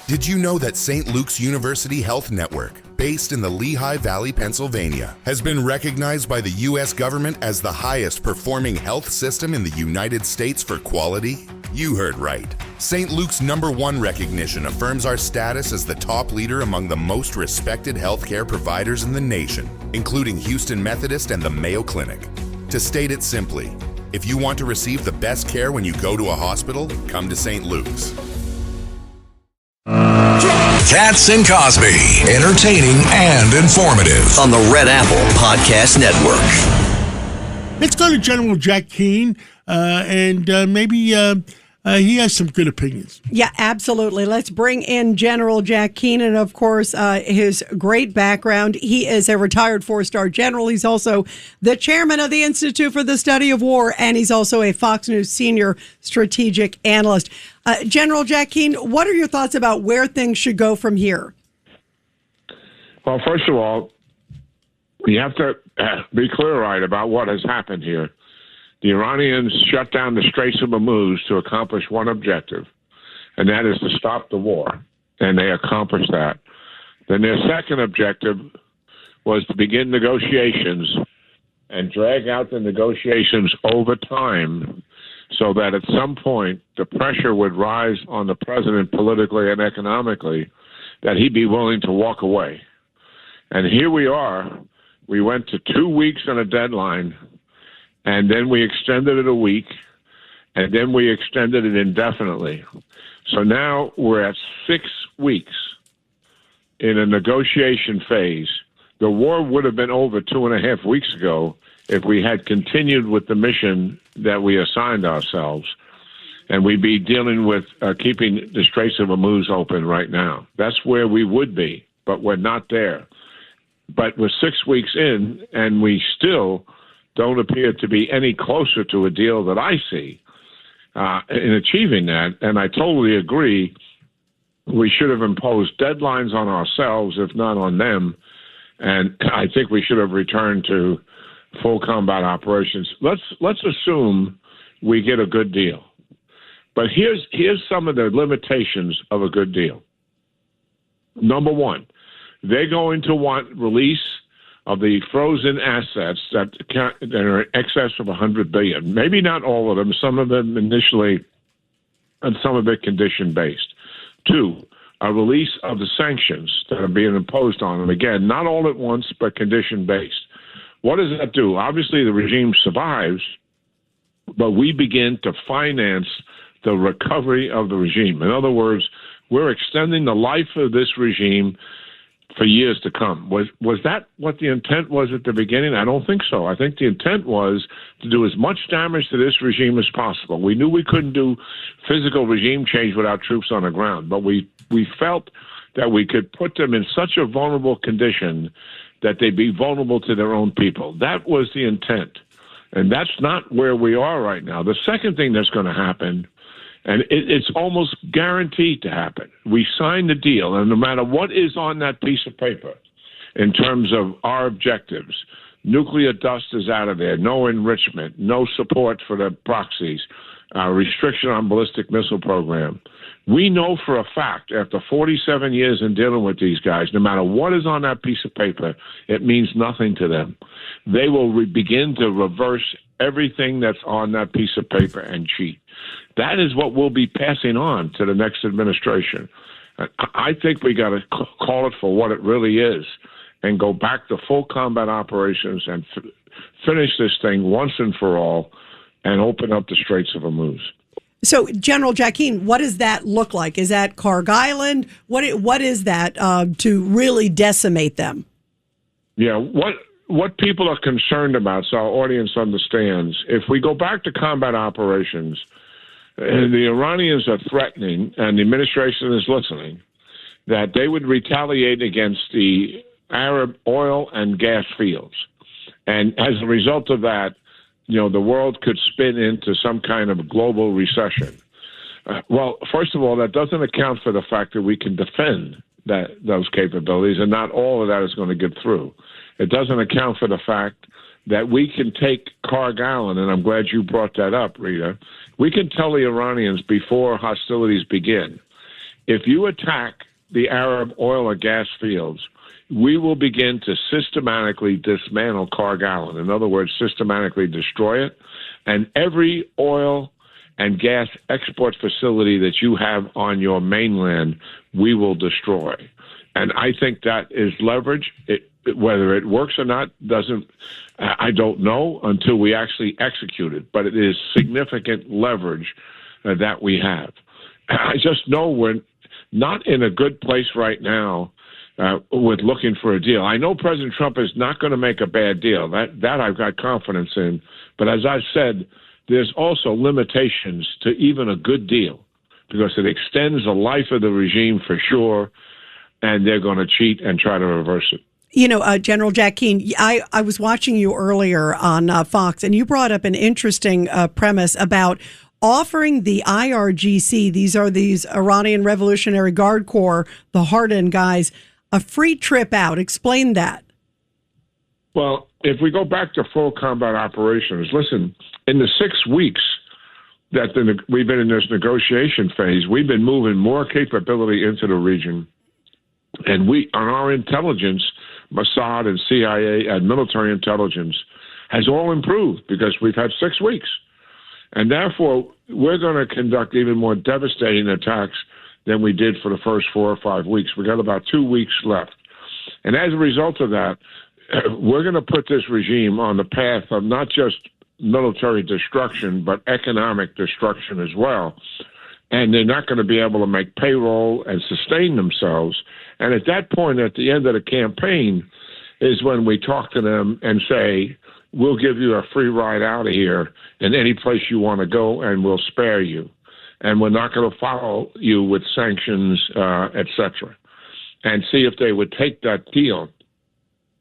Did you know that St. Luke's University Health Network, based in the Lehigh Valley, Pennsylvania, has been recognized by the U.S. government as the highest performing health system in the United States for quality? You heard right. St. Luke's #1 recognition affirms our status as the top leader among the most respected healthcare providers in the nation, including Houston Methodist and the Mayo Clinic. To state it simply, if you want to receive the best care when you go to a hospital, come to St. Luke's. Katz and Cosby, entertaining and informative on the Red Apple Podcast Network. Let's go to General Jack Keane, and maybe he has some good opinions. Yeah, absolutely. Let's bring in General Jack Keane, and of course, his great background. He is a retired 4-star general. He's also the chairman of the Institute for the Study of War, and he's also a Fox News senior strategic analyst. General Jack Keane, what are your thoughts about where things should go from here? Well, first of all, we have to be clear-eyed about what has happened here. The Iranians shut down the Straits of Hormuz to accomplish one objective, and that is to stop the war, and they accomplished that. Then their second objective was to begin negotiations and drag out the negotiations over time so that at some point the pressure would rise on the president politically and economically that he'd be willing to walk away. And here we are. We went to 2 weeks on a deadline, and then we extended it a week, and then we extended it indefinitely. So now we're at 6 weeks in a negotiation phase. The war would have been over 2.5 weeks ago if we had continued with the mission that we assigned ourselves, and we'd be dealing with keeping the Straits of Hormuz open right now. That's where we would be, but we're not there. But we're 6 weeks in, and we still don't appear to be any closer to a deal that I see in achieving that. And I totally agree. We should have imposed deadlines on ourselves, if not on them. And I think we should have returned to full combat operations. Let's assume we get a good deal. But here's some of the limitations of a good deal. Number one, they're going to want release of the frozen assets that are in excess of $100 billion. Maybe not all of them, some of them initially, and some of it condition-based. 2, a release of the sanctions that are being imposed on them. Again, not all at once, but condition-based. What does that do? Obviously, the regime survives, but we begin to finance the recovery of the regime. In other words, we're extending the life of this regime for years to come. Was that what the intent was at the beginning? I don't think so. I think the intent was to do as much damage to this regime as possible. We knew we couldn't do physical regime change without troops on the ground, but we felt that we could put them in such a vulnerable condition that they'd be vulnerable to their own people. That was the intent. And that's not where we are right now. The second thing that's going to happen, and it's almost guaranteed to happen, we signed the deal, and no matter what is on that piece of paper in terms of our objectives, nuclear dust is out of there, no enrichment, no support for the proxies, restriction on ballistic missile program. We know for a fact, after 47 years in dealing with these guys, no matter what is on that piece of paper, it means nothing to them. They will begin to reverse everything that's on that piece of paper and cheat. That is what we'll be passing on to the next administration. I think we got to call it for what it really is and go back to full combat operations and finish this thing once and for all and open up the Straits of Hormuz. So, General Jack Keane, what does that look like? Is that Karg Island? What is that to really decimate them? Yeah, what people are concerned about, so our audience understands, if we go back to combat operations, the Iranians are threatening, and the administration is listening, that they would retaliate against the Arab oil and gas fields. And as a result of that, the world could spin into some kind of global recession. Well, first of all, that doesn't account for the fact that we can defend those capabilities, and not all of that is going to get through. It doesn't account for the fact that we can take Karg Island, and I'm glad you brought that up, Rita. We can tell the Iranians before hostilities begin, if you attack the Arab oil or gas fields, we will begin to systematically dismantle Cargallen. In other words, systematically destroy it. And every oil and gas export facility that you have on your mainland, we will destroy. And I think that is leverage. Whether it works or not I don't know until we actually execute it. But it is significant leverage that we have. I just know we're not in a good place right now with looking for a deal. I know President Trump is not going to make a bad deal. That I've got confidence in. But as I said, there's also limitations to even a good deal because it extends the life of the regime for sure, and they're going to cheat and try to reverse it. You know, General Jack Keane, I was watching you earlier on Fox, and you brought up an interesting premise about offering the IRGC, these Iranian Revolutionary Guard Corps, the hardened guys, a free trip out. Explain that. Well, if we go back to full combat operations, listen, in the 6 weeks that we've been in this negotiation phase, we've been moving more capability into the region. And on our intelligence, Mossad and CIA and military intelligence has all improved because we've had 6 weeks. And therefore, we're going to conduct even more devastating attacks than we did for the first 4 or 5 weeks. We got about 2 weeks left. And as a result of that, we're going to put this regime on the path of not just military destruction, but economic destruction as well. And they're not going to be able to make payroll and sustain themselves. And at that point, at the end of the campaign, is when we talk to them and say, we'll give you a free ride out of here in any place you want to go, and we'll spare you. And we're not going to follow you with sanctions, et cetera. And see if they would take that deal.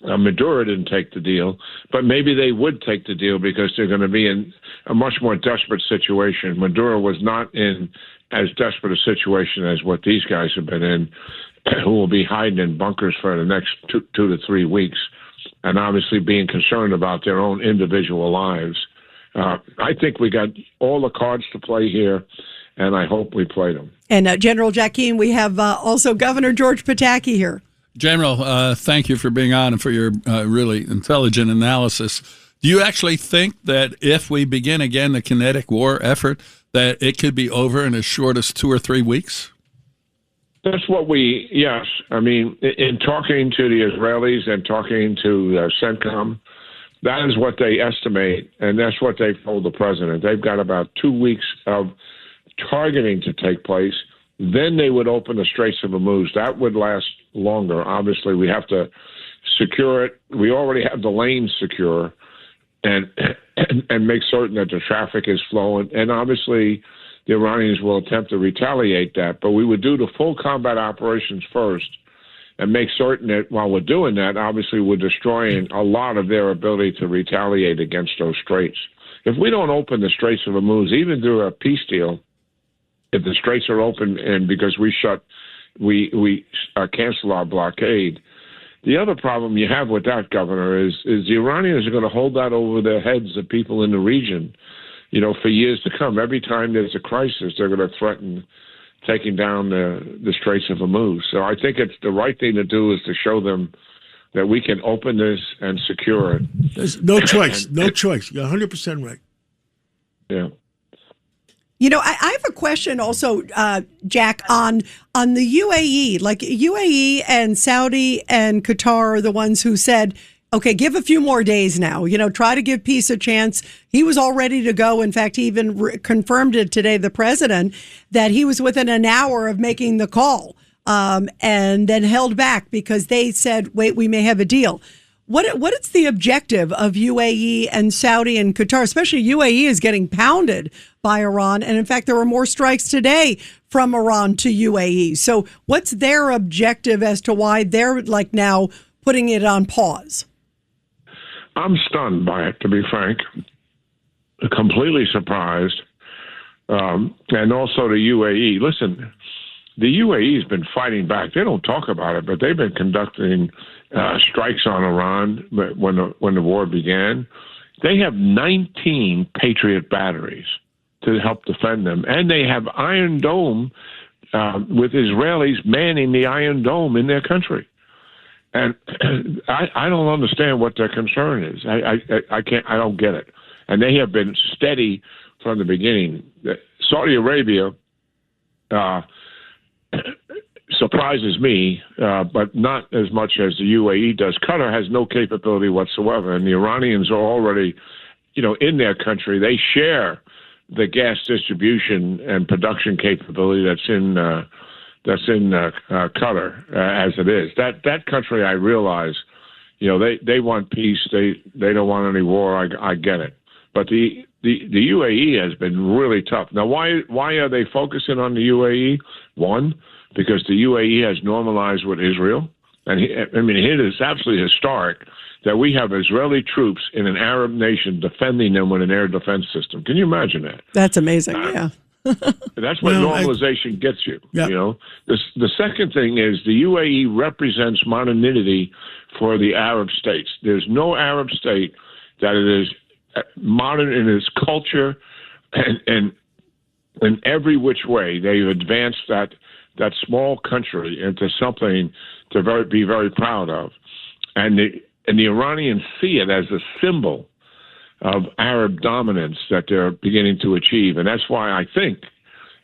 Maduro didn't take the deal, but maybe they would take the deal because they're going to be in a much more desperate situation. Maduro was not in as desperate a situation as what these guys have been in, who will be hiding in bunkers for the next 2 to 3 weeks, and obviously being concerned about their own individual lives. I think we got all the cards to play here, and I hope we play them. And General Jack Keane, we have also Governor George Pataki here. General, thank you for being on and for your really intelligent analysis. Do you actually think that if we begin again the kinetic war effort, that it could be over in as short as 2 or 3 weeks? That's what yes. I mean, in talking to the Israelis and talking to CENTCOM, that is what they estimate, and that's what they've told the president. They've got about 2 weeks of targeting to take place. Then they would open the Straits of Hormuz. That would last longer. Obviously, we have to secure it. We already have the lanes secure and make certain that the traffic is flowing. And obviously, the Iranians will attempt to retaliate that. But we would do the full combat operations first and make certain that while we're doing that, obviously, we're destroying a lot of their ability to retaliate against those straits. If we don't open the Straits of Hormuz, even through a peace deal, if the straits are open and because we cancel our blockade, the other problem you have with that, Governor, is the Iranians are going to hold that over the heads of people in the region, for years to come. Every time there's a crisis, they're going to threaten taking down the Straits of Hormuz. So I think it's the right thing to do is to show them that we can open this and secure it. There's no choice. No choice. You're 100% right. Yeah. I have a question also, Jack, on the UAE. Like UAE and Saudi and Qatar are the ones who said, okay, give a few more days now. Try to give peace a chance. He was all ready to go. In fact, he even confirmed it today, the president, that he was within an hour of making the call and then held back because they said, wait, we may have a deal. What is the objective of UAE and Saudi and Qatar? Especially UAE is getting pounded by Iran. And in fact, there were more strikes today from Iran to UAE. So what's their objective as to why they're now putting it on pause? I'm stunned by it, to be frank. Completely surprised. And also the UAE. Listen, the UAE has been fighting back. They don't talk about it, but they've been conducting strikes on Iran when the war began. They have 19 Patriot batteries to help defend them, and they have Iron Dome with Israelis manning the Iron Dome in their country. And I don't understand what their concern is. I don't get it. And they have been steady from the beginning. Saudi Arabia surprises me, but not as much as the UAE does. Qatar has no capability whatsoever, and the Iranians are already, in their country. They share the gas distribution and production capability that's in Qatar as it is. That country, I realize, they want peace. They don't want any war. I get it, but the UAE has been really tough. Now, why are they focusing on the UAE? One, because the UAE has normalized with Israel. And it is absolutely historic that we have Israeli troops in an Arab nation defending them with an air defense system. Can you imagine that? That's amazing, yeah. That's what normalization gets you. Yep. The second thing is the UAE represents modernity for the Arab states. There's no Arab state that it is modern in its culture and in every which way. They've advanced that small country into something to be very proud of. And the Iranians see it as a symbol of Arab dominance that they're beginning to achieve. And that's why I think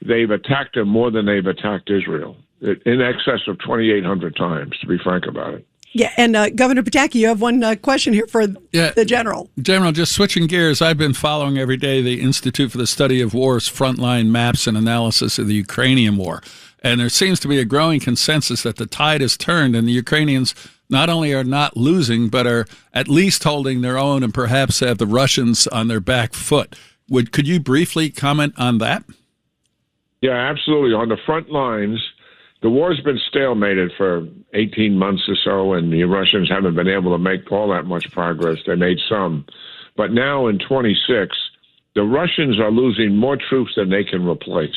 they've attacked them more than they've attacked Israel, in excess of 2,800 times, to be frank about it. Yeah, and Governor Pataki, you have one question here for the General. General, just switching gears, I've been following every day the Institute for the Study of War's frontline maps and analysis of the Ukrainian war. And there seems to be a growing consensus that the tide has turned and the Ukrainians not only are not losing, but are at least holding their own and perhaps have the Russians on their back foot. Could you briefly comment on that? Yeah, absolutely. On the front lines, the war's been stalemated for 18 months or so, and the Russians haven't been able to make all that much progress. They made some. But now in 26, the Russians are losing more troops than they can replace.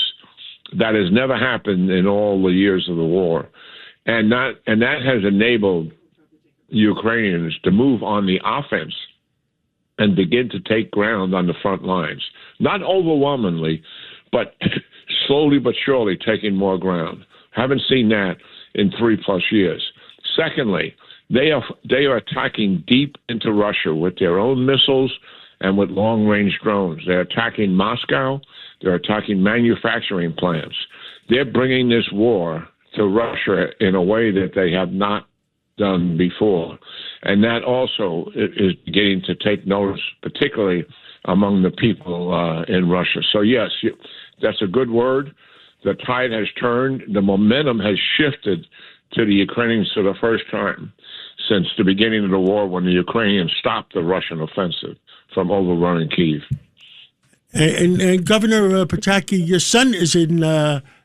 That has never happened in all the years of the war. And that has enabled Ukrainians to move on the offense and begin to take ground on the front lines. Not overwhelmingly, but slowly but surely taking more ground. Haven't seen that in 3+ years. Secondly, they are attacking deep into Russia with their own missiles and with long-range drones. They're attacking Moscow. They're attacking manufacturing plants. They're bringing this war to Russia in a way that they have not done before. And that also is beginning to take notice, particularly among the people in Russia. So, yes, that's a good word. The tide has turned. The momentum has shifted to the Ukrainians for the first time since the beginning of the war, when the Ukrainians stopped the Russian offensive from overrunning Kyiv. And Governor Pataki, your son is in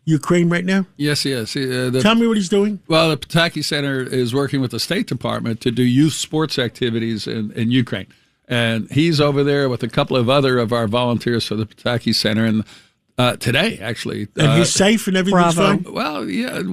Ukraine right now? Yes, he is. Tell me what he's doing. Well, the Pataki Center is working with the State Department to do youth sports activities in Ukraine. And he's over there with a couple of other of our volunteers for the Pataki Center. And today, actually. And he's safe and everything's fine? Well, yeah,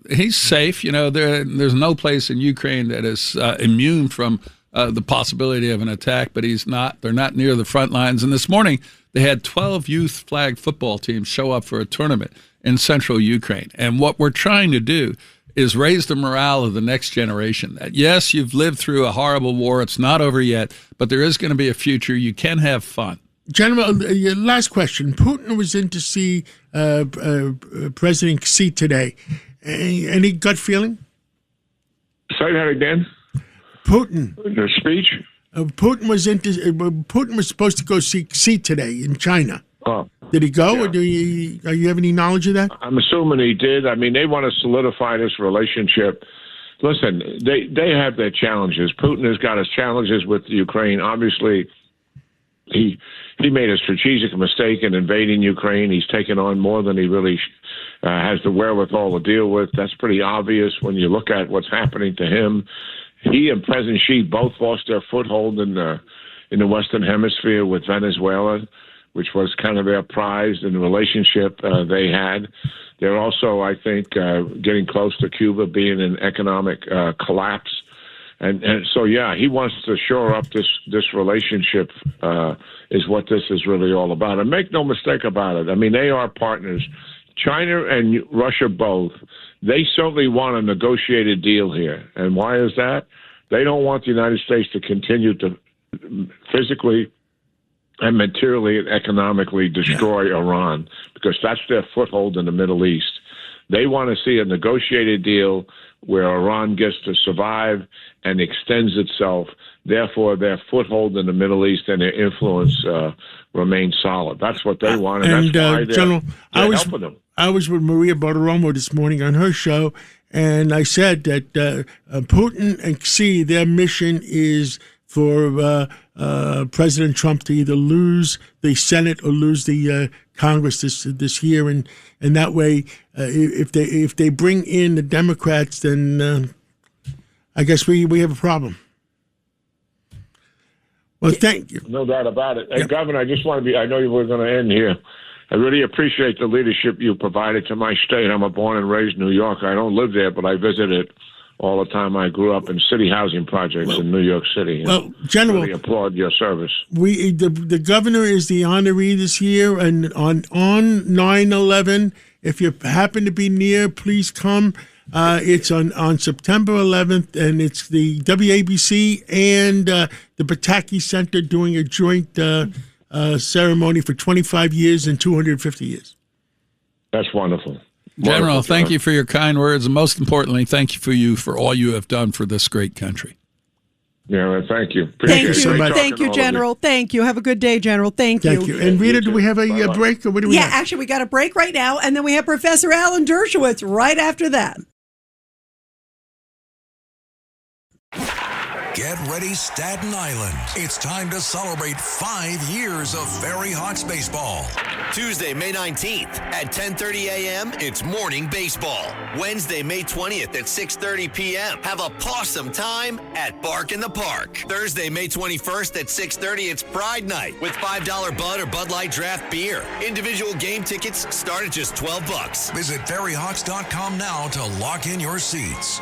he's safe. There's no place in Ukraine that is immune from the possibility of an attack, but they're not near the front lines. And this morning, they had 12 youth flag football teams show up for a tournament in central Ukraine. And what we're trying to do is raise the morale of the next generation. That, yes, you've lived through a horrible war. It's not over yet, but there is going to be a future. You can have fun. General, last question. Putin was in to see President Xi today. Any gut feeling? Say that again. Putin. The speech? Putin was supposed to go see Xi today in China. Oh. Did he go, yeah. or do you have any knowledge of that? I'm assuming he did. I mean, they want to solidify this relationship. Listen, they have their challenges. Putin has got his challenges with Ukraine. Obviously, he made a strategic mistake in invading Ukraine. He's taken on more than he really has the wherewithal to deal with. That's pretty obvious when you look at what's happening to him. He and President Xi both lost their foothold in the Western Hemisphere with Venezuela, which was kind of their prize in the relationship they had. They're also, I think, getting close to Cuba being in economic collapse. And so, yeah, he wants to shore up this relationship is what this is really all about. And make no mistake about it. I mean, they are partners China and Russia both, they certainly want a negotiated deal here. And why is that? They don't want the United States to continue to physically and materially and economically destroy Iran, because that's their foothold in the Middle East. They want to see a negotiated deal where Iran gets to survive and extends itself. Therefore, their foothold in the Middle East and their influence remains solid. That's what they want, and that's why General, they're helping them. I was with Maria Bartiromo this morning on her show, and I said that Putin and Xi, their mission is for President Trump to either lose the Senate or lose the Congress this year, and that way, if they bring in the Democrats, then I guess we have a problem. Well, thank you. No doubt about it. Hey, Governor, I just want to be, I know you were going to end here. I really appreciate the leadership you provided to my state. I'm a born and raised New Yorker. I don't live there, but I visit it all the time. I grew up in city housing projects in New York City. Well, General, really applaud your service. The governor is the honoree this year, and on 9/11, if you happen to be near, please come. It's on September 11th, and it's the WABC and the Pataki Center doing a joint ceremony for 25 years and 250 years. That's wonderful. General, thank you for your kind words, and most importantly, thank you for all you have done for this great country. Yeah, thank you. Thank you so much. Thank you, General. Thank you. Have a good day, General. Thank you. Thank you. And Rita, do we have a break, or what do we have? Actually, we got a break right now, and then we have Professor Alan Dershowitz right after that. Get ready, Staten Island. It's time to celebrate 5 years of Very Hawks baseball. Tuesday, May 19th at 10:30 a.m., it's morning baseball. Wednesday, May 20th at 6:30 p.m., have a pawsome time at Bark in the Park. Thursday, May 21st at 6:30, it's Pride Night with $5 Bud or Bud Light draft beer. Individual game tickets start at just $12. Visit ferryhawks.com now to lock in your seats.